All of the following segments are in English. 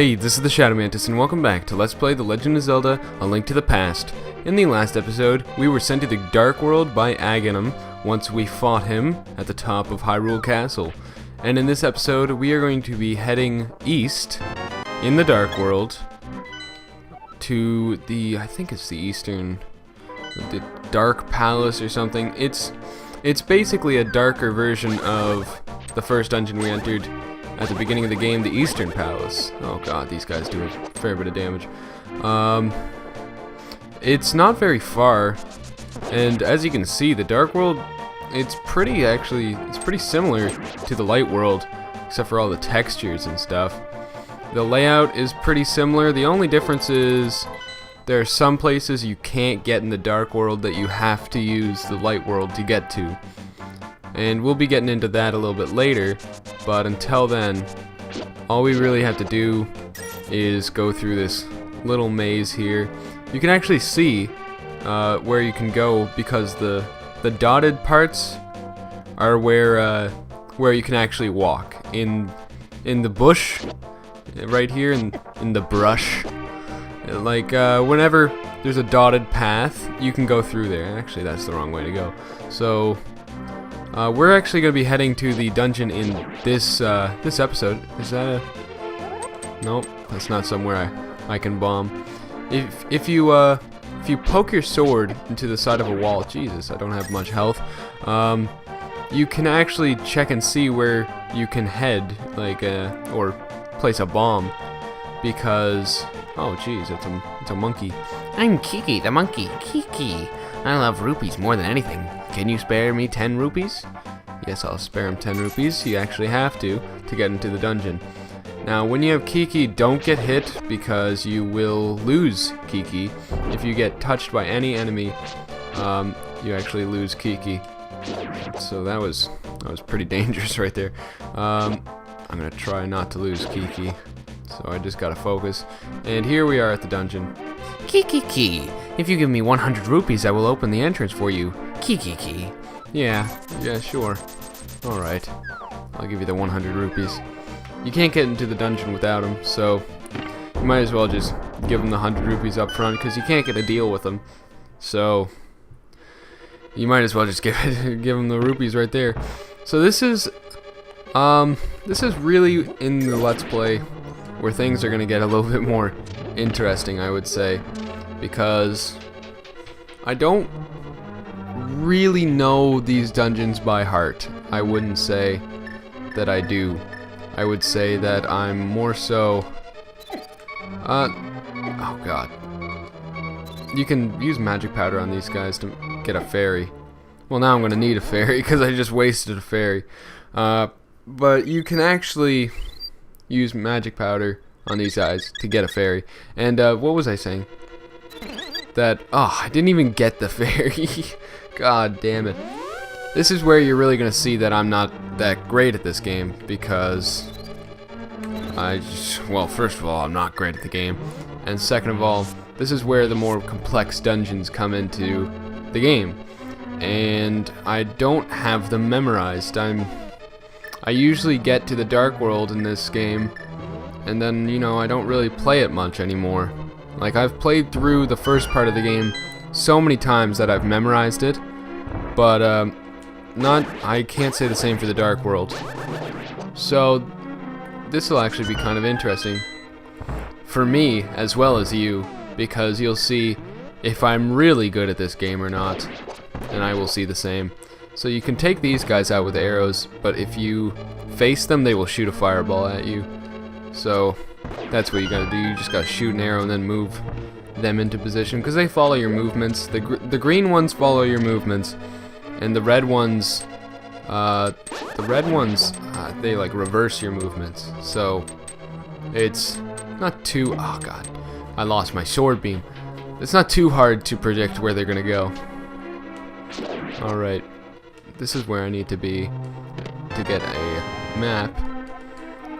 Hey, this is the Shadow Mantis, and welcome back to Let's Play The Legend of Zelda: A Link to the Past. In the last episode, we were sent to the Dark World by Aghanim once we fought him at the top of Hyrule Castle. And in this episode, we are going to be heading east in the Dark World to the, I think it's the eastern, the Dark Palace or something. It's basically a darker version of the first dungeon we entered at the beginning of the game, the Eastern Palace. Oh god, these guys do a fair bit of damage. It's not very far, and as you can see, the Dark World, it's pretty similar to the Light World, except for all the textures and stuff. The layout is pretty similar. The only difference is there are some places you can't get in the Dark World that you have to use the Light World to get to. And we'll be getting into that a little bit later, but until then, all we really have to do is go through this little maze here. You can actually see where you can go, because the dotted parts are where you can actually walk. In the bush, right here, in the brush, like whenever there's a dotted path, you can go through there. Actually, that's the wrong way to go. So we're actually going to be heading to the dungeon in this episode. Is that a... Nope, that's not somewhere I can bomb. If you poke your sword into the side of a wall, Jesus, I don't have much health. You can actually check and see where you can head, like or place a bomb, because oh jeez, it's a monkey. I'm Kiki the monkey. Kiki. I love rupees more than anything. Can you spare me 10 rupees? Yes, I'll spare him 10 rupees. You actually have to get into the dungeon. Now, when you have Kiki, don't get hit, because you will lose Kiki. If you get touched by any enemy, you actually lose Kiki. So that was pretty dangerous right there. I'm gonna try not to lose Kiki. So I just gotta focus. And here we are at the dungeon. Kiki. If you give me 100 rupees, I will open the entrance for you. Kiki. Yeah, sure. Alright. I'll give you the 100 rupees. You can't get into the dungeon without them, so you might as well just give them the 100 rupees up front, because you can't get a deal with them. So you might as well just give them the rupees right there. So this is really in the Let's Play where things are gonna get a little bit more interesting, I would say, because I don't really know these dungeons by heart. I wouldn't say that I do. I would say that I'm more so oh god. You can use magic powder on these guys to get a fairy. Well, now I'm gonna need a fairy because I just wasted a fairy. But you can actually use magic powder on these guys to get a fairy. And what was I saying? That, oh, I didn't even get the fairy. God damn it. This is where you're really gonna see that I'm not that great at this game, because well, first of all, I'm not great at the game, and second of all, this is where the more complex dungeons come into the game, and I don't have them memorized. I usually get to the Dark World in this game, and then, you know, I don't really play it much anymore. Like, I've played through the first part of the game so many times that I've memorized it, but I can't say the same for the Dark World. So this will actually be kind of interesting for me as well as you, because you'll see if I'm really good at this game or not, and I will see the same. So you can take these guys out with arrows, but if you face them, they will shoot a fireball at you. So that's what you gotta do. You just gotta shoot an arrow and then move them into position, because they follow your movements. The green ones follow your movements, and the red ones they like reverse your movements. So it's not too, oh god, I lost my sword beam. It's not too hard to predict where they're gonna go. Alright, this is where I need to be to get a map.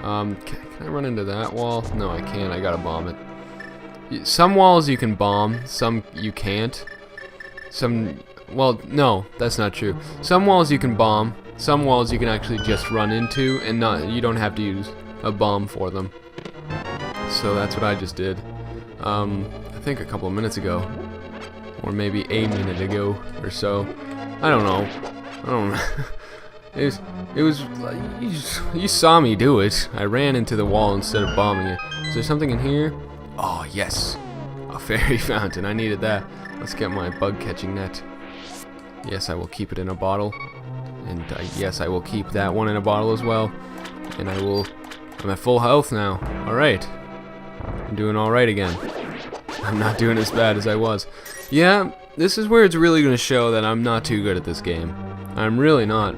Can I run into that wall? No, I can't. I gotta bomb it. Some walls you can bomb, some you can't. Well, no, that's not true. Some walls you can bomb, some walls you can actually just run into, and you don't have to use a bomb for them. So that's what I just did. I think a couple of minutes ago, or maybe a minute ago or so. I don't know. I don't know. It was you saw me do it. I ran into the wall instead of bombing it. Is there something in here? Oh yes, a fairy fountain. I needed that. Let's get my bug catching net. Yes, I will keep it in a bottle. And yes, I will keep that one in a bottle as well. And I'm at full health now. Alright. I'm doing alright again. I'm not doing as bad as I was. Yeah, this is where it's really going to show that I'm not too good at this game. I'm really not.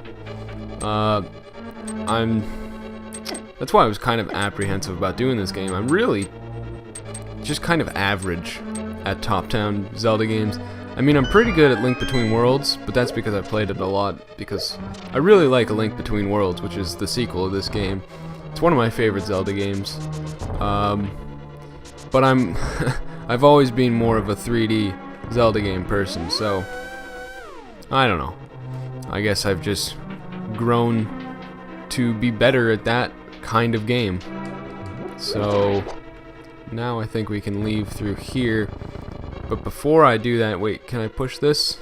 That's why I was kind of apprehensive about doing this game. I'm really just kind of average at top-down Zelda games. I mean, I'm pretty good at Link Between Worlds, but that's because I've played it a lot, because I really like A Link Between Worlds, which is the sequel of this game. It's one of my favorite Zelda games. But I've always been more of a 3D Zelda game person, so I don't know. I guess I've just grown to be better at that kind of game. So now I think we can leave through here. But before I do that, wait, can I push this?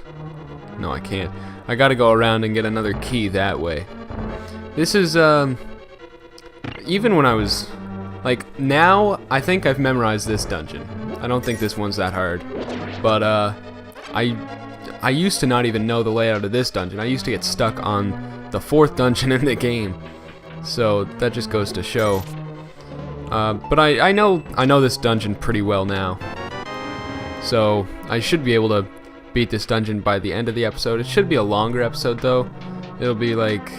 No, I can't. I gotta go around and get another key that way. This is, even when I was, like, now, I think I've memorized this dungeon. I don't think this one's that hard. But, I used to not even know the layout of this dungeon. I used to get stuck on the 4th dungeon in the game. So, that just goes to show. But I know this dungeon pretty well now. So, I should be able to beat this dungeon by the end of the episode. It should be a longer episode, though. It'll be like,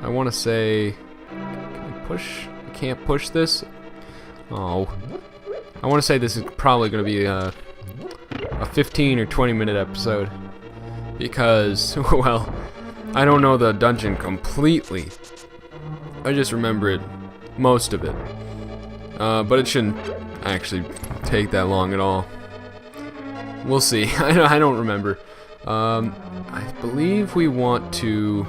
I want to say, can I push? I can't push this? Oh. I want to say this is probably going to be a 15 or 20 minute episode. Because, well, I don't know the dungeon completely. I just remember it, most of it. But it shouldn't actually take that long at all. We'll see. I don't remember. I believe we want to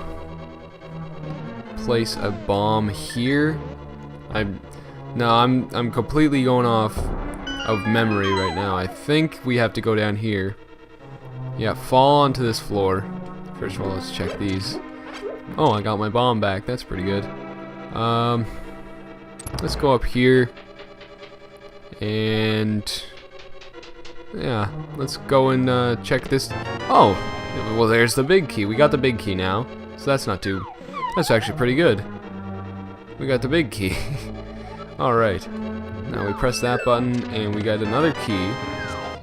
place a bomb here. I'm completely going off of memory right now. I think we have to go down here. Yeah, fall onto this floor. First of all, let's check these. Oh, I got my bomb back. That's pretty good. Let's go up here. And yeah, let's go and check this. Oh, well, there's the big key. We got the big key now, so that's not too. That's actually pretty good. We got the big key. All right, now we press that button, and we got another key,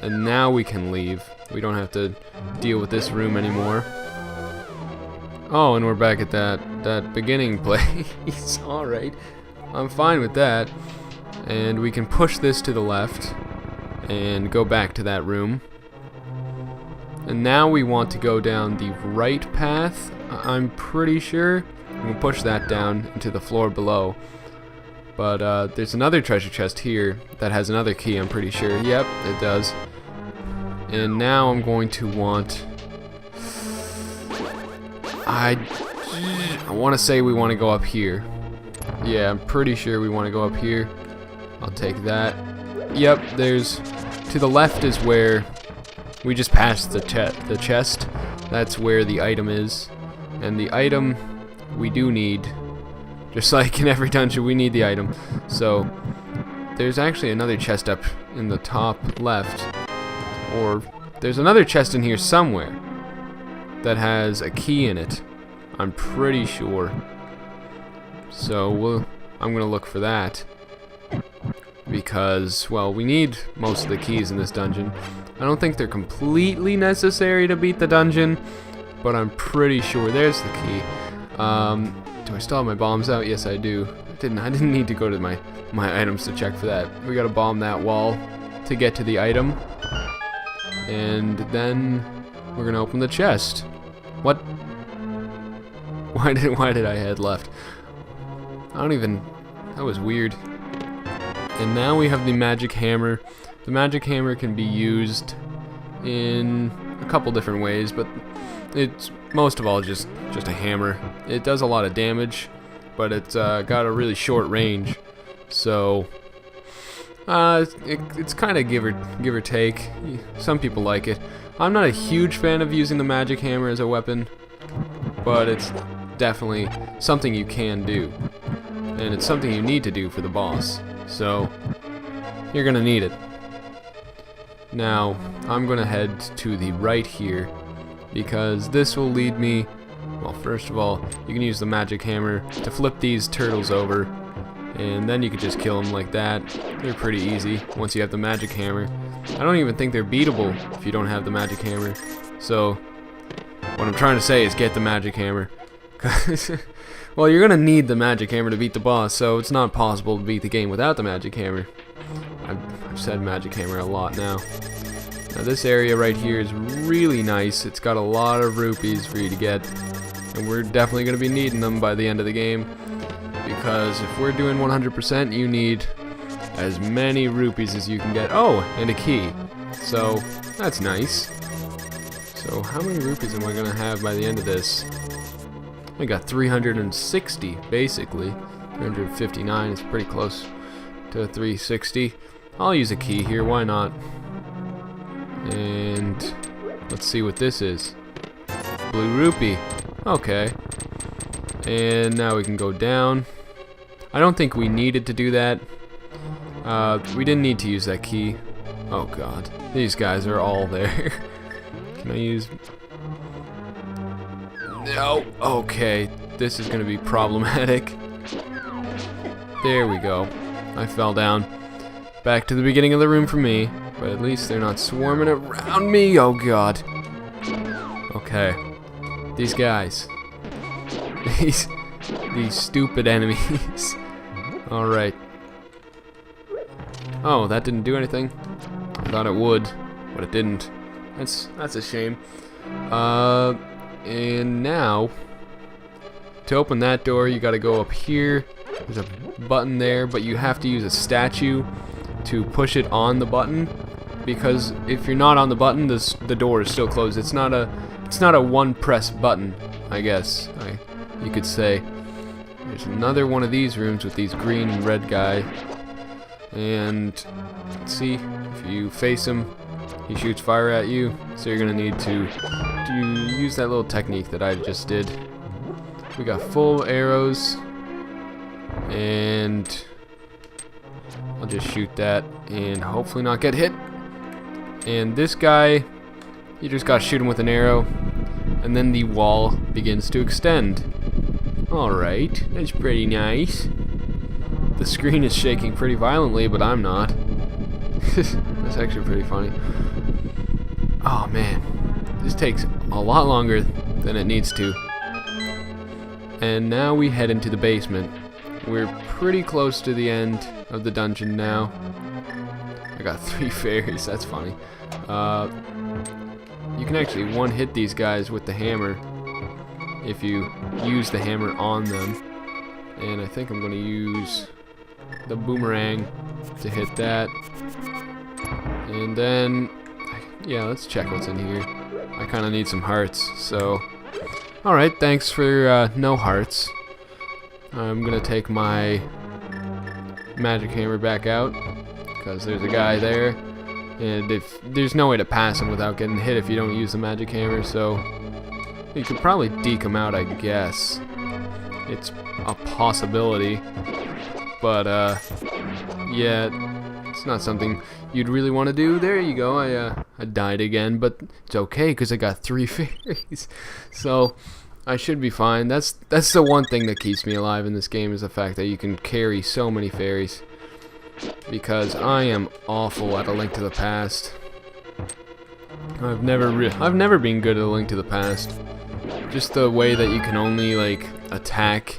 and now we can leave. We don't have to deal with this room anymore. Oh, and we're back at that beginning place. All right, I'm fine with that. And we can push this to the left and go back to that room. And now we want to go down the right path, I'm pretty sure. We'll push that down into the floor below. But there's another treasure chest here that has another key, I'm pretty sure. Yep, it does. And now I'm going to want... I want to say we want to go up here. Yeah, I'm pretty sure we want to go up here. I'll take that. Yep, there's... To the left is where... We just passed the chest. That's where the item is. And the item we do need. Just like in every dungeon, we need the item. So, there's actually another chest up in the top left. Or, there's another chest in here somewhere that has a key in it. I'm pretty sure. So, I'm gonna look for that. Because, well, we need most of the keys in this dungeon. I don't think they're completely necessary to beat the dungeon, but I'm pretty sure there's the key. Do I still have my bombs out? Yes, I do. I didn't need to go to my items to check for that. We gotta bomb that wall to get to the item. And then we're gonna open the chest. What? Why did I head left? I don't even... That was weird. And now we have the magic hammer. The magic hammer can be used in a couple different ways, but it's most of all just a hammer. It does a lot of damage, but it's got a really short range. So, it's kind of give or take. Some people like it. I'm not a huge fan of using the magic hammer as a weapon, but it's definitely something you can do. And it's something you need to do for the boss. So, you're gonna need it. Now, I'm gonna head to the right here, because this will lead me, well, first of all, you can use the magic hammer to flip these turtles over, and then you can just kill them like that. They're pretty easy once you have the magic hammer. I don't even think they're beatable if you don't have the magic hammer. So, what I'm trying to say is get the magic hammer. Well, you're gonna need the magic hammer to beat the boss, so it's not possible to beat the game without the magic hammer. I've said magic hammer a lot now. Now this area right here is really nice. It's got a lot of rupees for you to get, and we're definitely gonna be needing them by the end of the game, because if we're doing 100%, you need as many rupees as you can get. Oh, and a key. So that's nice. So how many rupees am I gonna have by the end of this? I got 360 basically. 359 is pretty close to 360. I'll use a key here, why not? And let's see what this is. Blue rupee. Okay. And now we can go down. I don't think we needed to do that. We didn't need to use that key. Oh god. These guys are all there. Can I use... No. Okay. This is going to be problematic. There we go. I fell down. Back to the beginning of the room for me. But at least they're not swarming around me. Oh god. Okay. These guys. These stupid enemies. Alright. Oh, that didn't do anything. I thought it would, but it didn't. That's a shame. And now, to open that door, you gotta go up here. There's a button there, but you have to use a statue to push it on the button, because if you're not on the button, the door is still closed. It's not a one press button, I guess. You could say. There's another one of these rooms with these green and red guy, and let's see, if you face him, he shoots fire at you, so you're gonna need to use that little technique that I just did. We got full arrows, and I'll just shoot that and hopefully not get hit. And this guy, you just gotta shoot him with an arrow, and then the wall begins to extend. Alright, that's pretty nice. The screen is shaking pretty violently, but I'm not. That's actually pretty funny. Oh man, this takes a lot longer than it needs to. And now we head into the basement. We're pretty close to the end of the dungeon now. I got 3 fairies, that's funny. You can actually one-hit these guys with the hammer if you use the hammer on them. And I think I'm going to use the boomerang to hit that. And then, yeah, let's check what's in here. I kind of need some hearts, so... Alright, thanks for no hearts. I'm going to take my magic hammer back out, because there's a guy there. And if there's no way to pass him without getting hit if you don't use the magic hammer, so... You could probably deke him out, I guess. It's a possibility. But, yeah, it's not something you'd really want to do. There you go, I died again, but it's okay, because I got 3 fairies. So, I should be fine. That's the one thing that keeps me alive in this game, is the fact that you can carry so many fairies. Because I am awful at A Link to the Past. I've never been good at A Link to the Past. Just the way that you can only, like, attack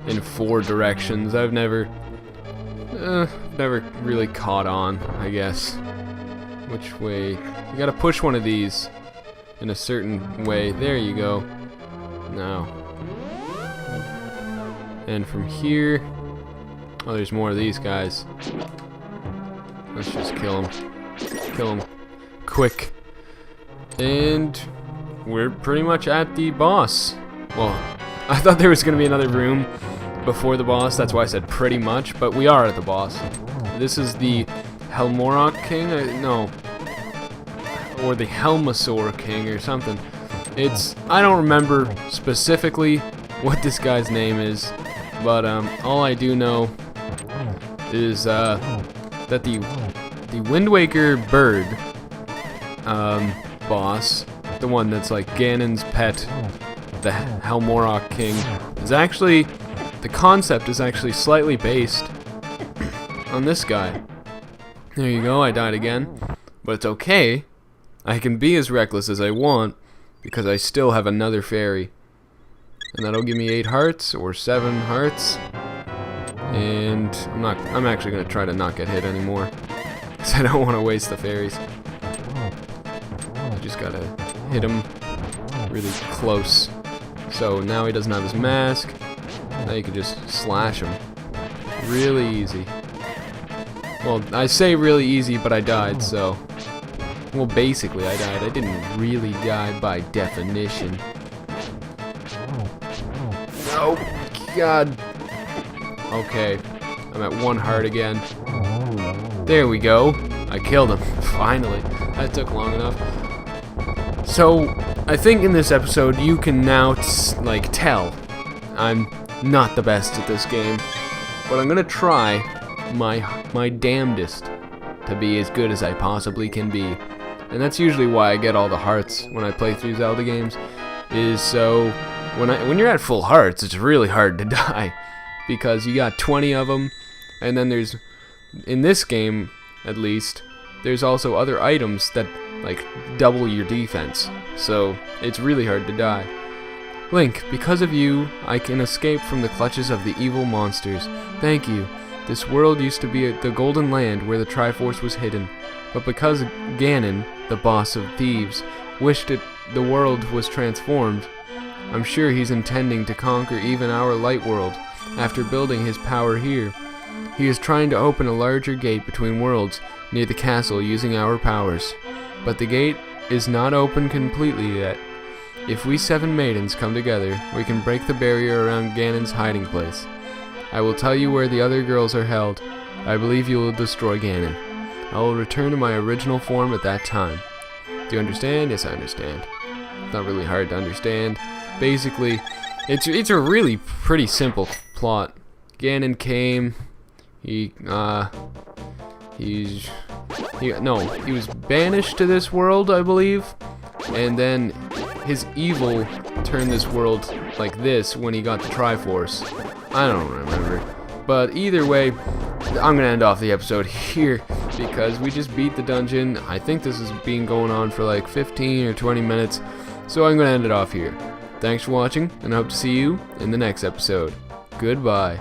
in 4 directions. I've never really caught on, I guess. Which way? You gotta push one of these in a certain way. There you go. Now. And from here... Oh, there's more of these guys. Let's just kill them. Kill them quick. And we're pretty much at the boss. Well, I thought there was going to be another room before the boss. That's why I said pretty much, but we are at the boss. This is the Helmorok King? No. Or the Helmasaur King or something. I don't remember specifically what this guy's name is, but all I do know is that the Wind Waker bird boss, the one that's like Ganon's pet, the Helmorok King, is actually, the concept is actually slightly based on this guy. There you go, I died again, but it's okay. I can be as reckless as I want because I still have another fairy, and that'll give me 8 hearts or 7 hearts. And I'm actually gonna try to not get hit anymore because I don't want to waste the fairies. I just gotta hit him really close. So now he doesn't have his mask. Now you can just slash him. Really easy. Well, I say really easy, but I died, so... Well, basically I died. I didn't really die by definition. Oh, God. Okay, I'm at 1 heart again. There we go. I killed him. Finally. That took long enough. So, I think in this episode you can now, tell I'm not the best at this game. But I'm gonna try my damnedest to be as good as I possibly can be. And that's usually why I get all the hearts when I play through Zelda games, is so when you're at full hearts, it's really hard to die because you got 20 of them, and then there's, in this game at least, there's also other items that like double your defense, so it's really hard to die. Link, because of you, I can escape from the clutches of the evil monsters. Thank you. This world used to be the Golden Land where the Triforce was hidden, but because Ganon, the boss of thieves, wished the world was transformed, I'm sure he's intending to conquer even our light world after building his power here. He is trying to open a larger gate between worlds near the castle using our powers, but the gate is not open completely yet. If we 7 maidens come together, we can break the barrier around Ganon's hiding place. I will tell you where the other girls are held. I believe you will destroy Ganon. I will return to my original form at that time. Do you understand? Yes, I understand. It's not really hard to understand. Basically, it's a really pretty simple plot. Ganon came. He was banished to this world, I believe, and then his evil turned this world like this when he got the Triforce. I don't remember, but either way, I'm gonna end off the episode here because we just beat the dungeon. I think this has been going on for like 15 or 20 minutes, so I'm gonna end it off here. Thanks for watching, and I hope to see you in the next episode. Goodbye.